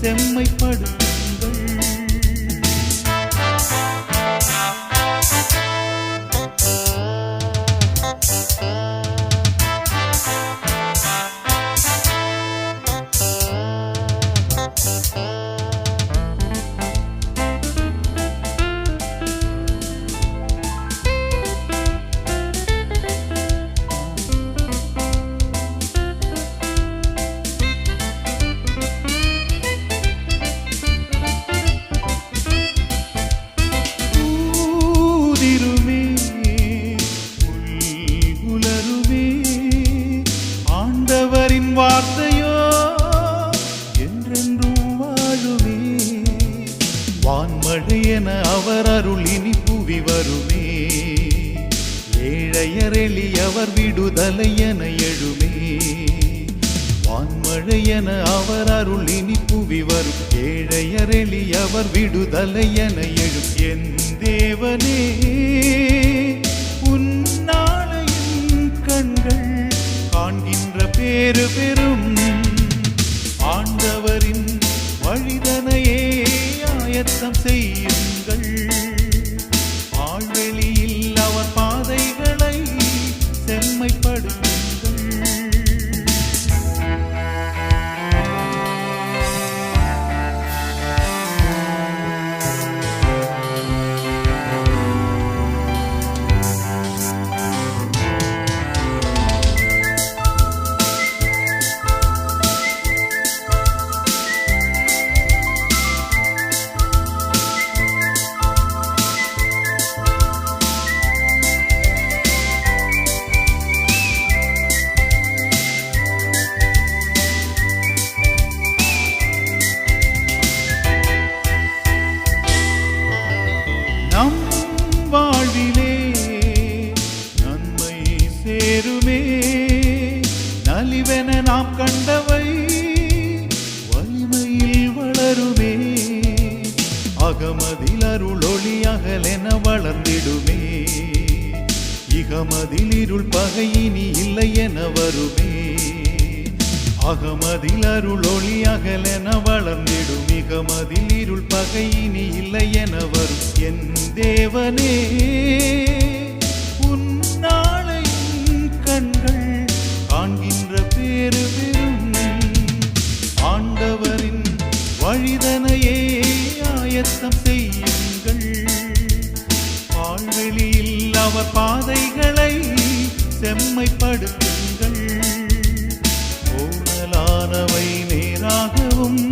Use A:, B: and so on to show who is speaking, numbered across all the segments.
A: செம்மைப்படுத்துங்கள். வார்த்தையோ என்றென்றும் வாழுமே. வான்மழை என அவர் அருள் இனி புவி வருமே. ஏழையர் எளியவர் விடுதலை என எழுமே. வான்மழை என அவர் அருள் இனி புவி வரும். ஏழையர் எளியவர் விடுதலை என எழும். என் தேவனே உன்னாளையின் கண்கள் காண்கின்ற பேரு பெறும். ஆண்டவரின் வழிதனையே ஆயத்தம் செய்யுங்கள். ஆழ்வெளியில் அவர் பாதைகளை செம்மைப்படுத்துங்கள். நம் வாழ்விலே நன்மை சேருமே. நலிவென நாம் கண்டவை வலிமையில் வளருமே. அகமதில் அருளொளி அகலென வளர்ந்திடுமே. இகமதில் இருள் பகையினி இல்லை என வருமே. அகமதில் அருளொளி அகலென வளர்ந்திடும். இகமதில் இருள் பகையினி இல்லை என வரும். என் தேவனே உன்னாளையின் கண்கள் காண்கின்ற பேரு பெறும். ஆண்டவரின் வழிதனையே ஆயத்தம் செய்யுங்கள். பால்வெளியில் அவர் பாதைகளை செம்மைப்படுத்துங்கள். கோணலானவை நேராகவும்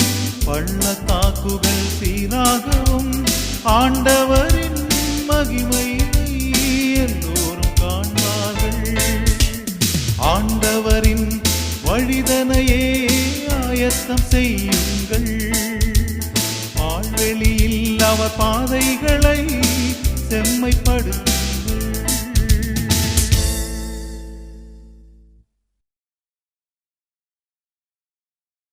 A: பள்ளத்தாக்குகள் சீராகவும் ஆண்டவரின் மகிமையை எல்லோரும் காண்பார்கள். ஆண்டவரின் வழிதனையே ஆயத்தம் செய்யுங்கள். ஆழ்வெளியில் அவர் பாதைகளை செம்மைப்படுத்துங்கள்.